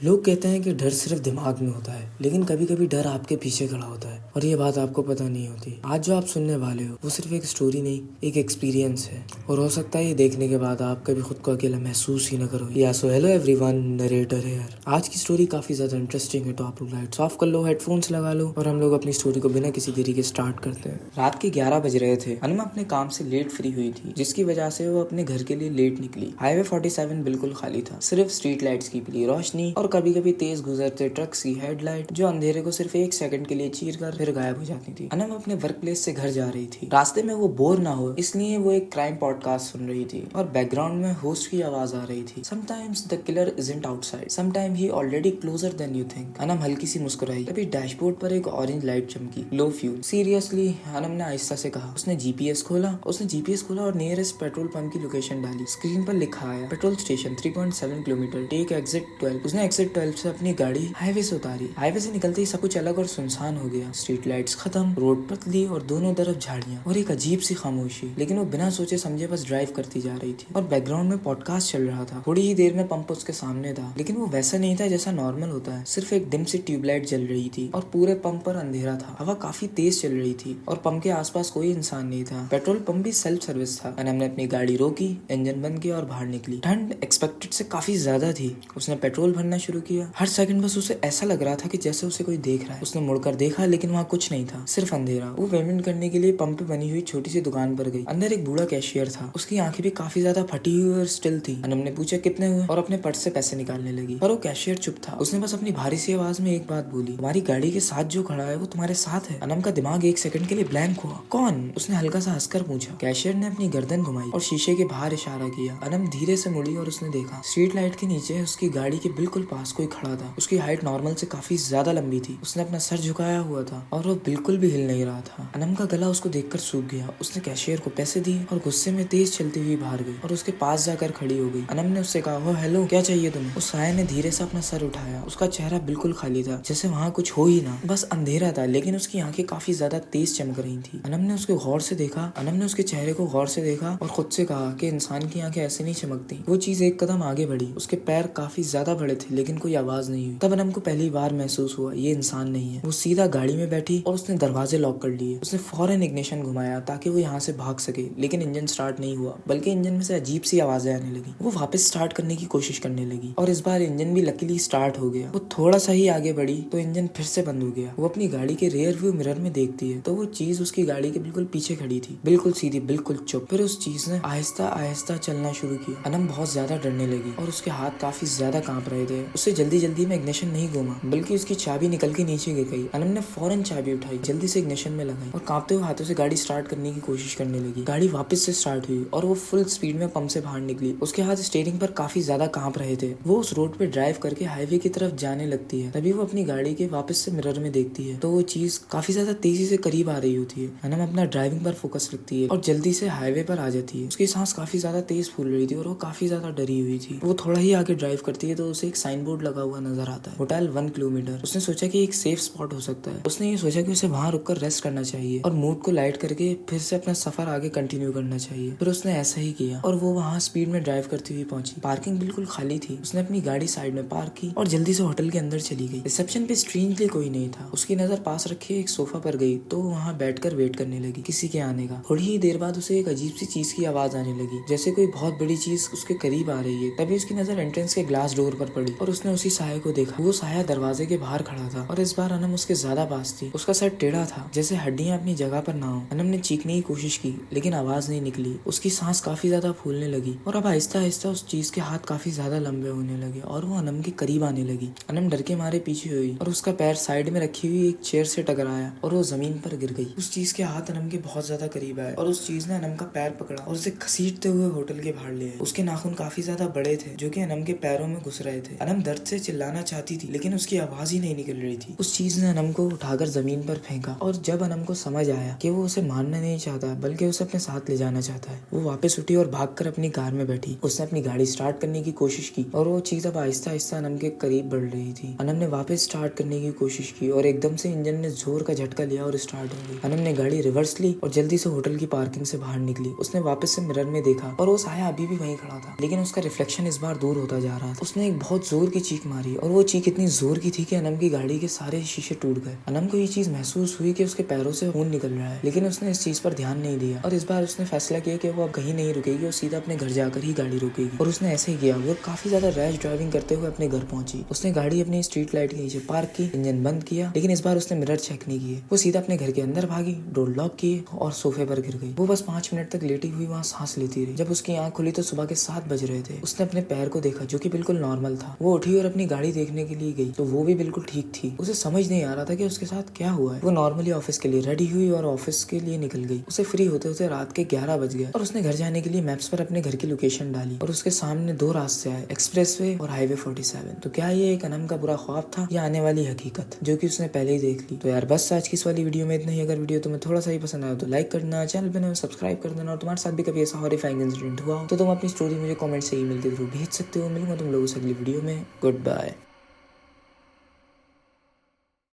लोग कहते हैं कि डर सिर्फ दिमाग में होता है, लेकिन कभी कभी डर आपके पीछे खड़ा होता है और ये बात आपको पता नहीं होती। आज जो आप सुनने वाले हो वो सिर्फ एक स्टोरी नहीं, एक एक्सपीरियंस है। और हो सकता है ये देखने के बाद आप कभी खुद को अकेला महसूस ही न करो। या so hello everyone, narrator here. आज की स्टोरी काफी ज्यादा इंटरेस्टिंग है, तो आप लोग लाइट्स ऑफ कर लो, हेडफोन्स लगा लो और हम लोग अपनी स्टोरी को बिना किसी देरी के स्टार्ट करते हैं। रात के 11 बज रहे थे। अनमा अपने काम से लेट फ्री हुई थी, जिसकी वजह से वो अपने घर के लिए लेट निकली। हाईवे 47 बिल्कुल खाली था, सिर्फ स्ट्रीट लाइट्स की पीली रोशनी और कभी कभी तेज गुजरते ट्रक्स की हेडलाइट जो अंधेरे को सिर्फ एक सेकंड के लिए चीर कर फिर गायब हो जाती थी। अनम अपने वर्क प्लेस से घर जा रही थी। रास्ते में वो बोर ना हो इसलिए वो एक क्राइम पॉडकास्ट सुन रही थी और बैकग्राउंड में होस्ट की आवाज आ रही थी। Sometimes the killer isn't outside, sometime he already closure then you think. Anam हल्की सी मुस्कुराई, तभी डैशबोर्ड पर एक ऑरेंज लाइट चमकी। लो फ्यूल। सीरियसली, अनम ने आहिस्ता से कहा। उसने जीपीएस खोला और नियरेस्ट पेट्रोल पंप की लोकेशन डाली। स्क्रीन पर लिखा आया petrol station 3.7 kilometre, take exit 12। उसने एग्जिट 12 से अपनी गाड़ी हाईवे से उतारी। हाईवे से निकलते ही सब कुछ अलग और सुनसान हो गया। स्ट्रीट लाइट्स खत्म, रोड पतली और दोनों तरफ झाड़ियां और एक अजीब सी खामोशी। लेकिन वो बिना सोचे समझे बस ड्राइव करती जा रही थी और बैकग्राउंड में पॉडकास्ट चल रहा था। थोड़ी ही देर में पंप उसके सामने था, लेकिन वो वैसा नहीं था जैसा नॉर्मल होता है। सिर्फ एक डिम सी ट्यूबलाइट जल रही थी और पूरे पंप पर अंधेरा था। हवा काफी तेज चल रही थी और पंप के आसपास कोई इंसान नहीं था। पेट्रोल पंप भी सेल्फ सर्विस था। अनम ने अपनी गाड़ी रोकी, इंजन बंद किया और बाहर निकली। ठंड एक्सपेक्टेड से काफी ज्यादा थी। उसने पेट्रोल भरना शुरू किया। हर सेकंड बस उसे ऐसा लग रहा था कि जैसे उसे कोई देख रहा है। उसने मुड़कर देखा, लेकिन वहाँ कुछ नहीं था, सिर्फ अंधेरा। वो पेमेंट करने के लिए पंप पे बनी हुई छोटी सी दुकान पर गई। अंदर एक बूढ़ा कैशियर था। उसकी आंखें भी काफी ज्यादा फटी हुई और स्टिल थी। अनम ने पूछा कितने हुए और अपने पर्स से पैसे निकालने लगी, पर वो कैशियर चुप था। उसने बस अपनी भारी सी आवाज में एक बात बोली, तुम्हारी गाड़ी के साथ जो खड़ा है वो तुम्हारे साथ है। अनम का दिमाग एक सेकंड के लिए ब्लैंक हुआ। कौन? उसने हल्का सा हंसकर पूछा। कैशियर ने अपनी गर्दन घुमाई और शीशे के बाहर इशारा किया। अनम धीरे से मुड़ी और उसने देखा स्ट्रीट लाइट के नीचे उसकी गाड़ी के बिल्कुल पास कोई खड़ा था। उसकी हाइट नॉर्मल से काफी ज्यादा लंबी थी। उसने अपना सर झुकाया हुआ था और वो बिल्कुल भी हिल नहीं रहा था। अनम का गला उसको देखकर सूख गया। उसने कैशियर को पैसे दिए और गुस्से में तेज चलती हुई बाहर गई और उसके पास जाकर खड़ी हो गई। अनम ने उससे कहा, हेलो, क्या चाहिए तुम्हें? उस साया ने धीरे से अपना सर उठाया। उसका चेहरा बिल्कुल खाली था, जैसे वहाँ कुछ हो ही ना, बस अंधेरा था। लेकिन उसकी आंखें काफी ज्यादा तेज चमक रही थी। अनम ने उसके चेहरे को गौर से देखा और खुद से कहा कि इंसान की आंखें ऐसे नहीं चमकती। वो चीज एक कदम आगे बढ़ी। उसके पैर काफी ज्यादा बड़े थे, लेकिन कोई आवाज नहीं हुई। तब अनम को पहली बार महसूस हुआ ये इंसान नहीं है। वो सीधा गाड़ी में बैठी और उसने दरवाजे लॉक कर लिए। उसने फौरन इग्निशन घुमाया ताकि वो यहाँ से भाग सके, लेकिन इंजन स्टार्ट नहीं हुआ, बल्कि इंजन में से अजीब सी आवाजें आने लगी। वो वापस स्टार्ट करने की कोशिश करने लगी और इस बार इंजन भी लकीली स्टार्ट हो गया। वो थोड़ा सा ही आगे बढ़ी तो इंजन फिर से बंद हो गया। वो अपनी गाड़ी के रियर व्यू मिरर में देखती है तो वो चीज उसकी गाड़ी के बिल्कुल पीछे खड़ी थी, बिल्कुल सीधी, बिल्कुल चुप। फिर उस चीज ने आहिस्ता आहिस्ता चलना शुरू किया। अनम बहुत ज्यादा डरने लगी और उसके हाथ काफी ज्यादा कांप रहे थे। उसे जल्दी में इग्निशन नहीं घूमा, बल्कि उसकी चाबी निकल के नीचे गिर गई। अनम ने फौरन चाबी उठाई, जल्दी से इग्निशन में लगाई और कांपते हुए हाथों से गाड़ी स्टार्ट करने की कोशिश करने लगी। गाड़ी वापस से स्टार्ट हुई और वो फुल स्पीड में पंप से बाहर निकली। उसके हाथ स्टीयरिंग पर काफी ज्यादा कांप रहे थे। वो उस रोड पे ड्राइव करके हाईवे की तरफ जाने लगती है। तभी वो अपनी गाड़ी के वापस से मिरर में देखती है तो वो चीज काफी ज्यादा तेजी से करीब आ रही होती है। अनम अपना ड्राइविंग पर फोकस रखती है और जल्दी से हाईवे पर आ जाती है। उसकी सांस काफी ज्यादा तेज फूल रही थी और वो काफी ज्यादा डरी हुई थी। वो थोड़ा ही आगे ड्राइव करती है तो उसे एक साइन बोर्ड लगा हुआ नजर आता है, होटल 1 किलोमीटर। उसने सोचा कि एक सेफ स्पॉट हो सकता है। उसने ये सोचा कि उसे वहां रुककर रेस्ट करना चाहिए और मूड को लाइट करके फिर से अपना सफर आगे कंटिन्यू करना चाहिए। फिर उसने ऐसा ही किया और वो वहां स्पीड में ड्राइव करती हुई पहुंची। पार्किंग बिल्कुल खाली थी। उसने अपनी गाड़ी साइड में पार्क की और जल्दी से होटल के अंदर चली गई। रिसेप्शन पे स्ट्रेंजली कोई नहीं था। उसकी नजर पास रखे एक सोफा पर गई तो वहाँ बैठकर वेट करने लगी किसी के आने का। थोड़ी ही देर बाद उसे एक अजीब सी चीज की आवाज आने लगी, जैसे कोई बहुत बड़ी चीज उसके करीब आ रही है। तभी उसकी नजर एंट्रेंस के ग्लास डोर पर पड़ी और उसने उसी साया को देखा। वो साया दरवाजे के बाहर खड़ा था और इस बार अनम उसके ज्यादा पास थी। उसका सर टेढ़ा था, जैसे हड्डियां अपनी जगह पर ना हो। अनम ने चीखने की कोशिश की, लेकिन आवाज नहीं निकली। उसकी सांस काफी ज्यादा फूलने लगी और अब आहिस्ता आहिस्ता उस चीज के हाथ काफी ज्यादा लंबे होने लगे और वो अनम के करीब आने लगी। अनम डर के मारे पीछे हुई और उसका पैर साइड में रखी हुई एक चेयर से टकराया और वो जमीन पर गिर गई। उस चीज के हाथ अनम के बहुत ज्यादा करीब आए और उस चीज ने अनम का पैर पकड़ा और उसे घसीटते हुए होटल के बाहर ले आए। उसके नाखून काफी ज्यादा बड़े थे जो कि अनम के पैरों में घुस रहे थे। अनम दर्द से चिल्लाना चाहती थी, लेकिन उसकी आवाज ही नहीं निकल रही थी। उस चीज ने अनम को उठाकर जमीन पर फेंका और जब अनम को समझ आया कि वो उसे मारना नहीं चाहता बल्कि उसे अपने साथ ले जाना चाहता है, वो वापस उठी और भागकर अपनी कार में बैठी। उसने अपनी गाड़ी स्टार्ट करने की कोशिश की और वो चीज अब आहिस्ता आहिस्ता अनम के करीब बढ़ रही थी। अनम ने वापस स्टार्ट करने की कोशिश की और एकदम से इंजन ने जोर का झटका लिया और स्टार्ट हो गई। अनम ने गाड़ी रिवर्स ली और जल्दी से होटल की पार्किंग से बाहर निकली। उसने वापस से मिरर में देखा और वो साया अभी भी वहीं खड़ा था, लेकिन उसका रिफ्लेक्शन इस बार दूर होता जा रहा था। उसने एक बहुत जोर जोर की चीख मारी और वो चीख इतनी जोर की थी कि अनम की गाड़ी के सारे शीशे टूट गए। अनम को ये चीज महसूस हुई कि उसके पैरों से खून निकल रहा है, लेकिन उसने इस चीज पर ध्यान नहीं दिया और इस बार उसने फैसला किया कि वो अब कहीं नहीं रुकेगी और सीधा अपने घर जाकर ही गाड़ी रोकेगी। और उसने ऐसे ही किया। वो काफी ज्यादा रैश ड्राइविंग करते हुए अपने घर पहुंची। उसने गाड़ी अपनी स्ट्रीट लाइट के नीचे पार्क की, इंजन बंद किया, लेकिन इस बार उसने मिरर चेक नहीं किए। वो सीधा अपने घर के अंदर भागी, डोर लॉक किए और सोफे पर गिर गई। वो बस 5 मिनट तक लेटी हुई वहाँ सांस लेती रही। जब उसकी आंख खुली तो सुबह के 7 बज रहे थे। उसने अपने पैर को देखा जो कि बिल्कुल नॉर्मल था। वो उठी और अपनी गाड़ी देखने के लिए गई तो वो भी बिल्कुल ठीक थी। उसे समझ नहीं आ रहा था कि उसके साथ क्या हुआ है। वो नॉर्मली ऑफिस के लिए रेडी हुई और ऑफिस के लिए निकल गई। उसे फ्री होते होते रात के 11 बज गए और उसने घर जाने के लिए मैप्स पर अपने घर की लोकेशन डाली और उसके सामने 2 रास्ते आए, एक्सप्रेसवे और हाईवे 47। तो क्या ये एक अनम का बुरा ख्वाब था या आने वाली हकीकत जो कि उसने पहले ही देख ली। तो यार बस आज की इस वाली वीडियो में इतना ही। अगर वीडियो तुम्हें थोड़ा सा ही पसंद आया तो लाइक कर देना, चैनल पे नए हो सब्सक्राइब कर देना और तुम्हारे साथ भी कभी ऐसा हॉरिफाइंग इंसिडेंट हुआ हो तो तुम अपनी स्टोरी मुझे कमेंट से ईमेल के थ्रू भेज सकते हो। मिलूंगा तुम लोगों से अगली वीडियो में। Good bye.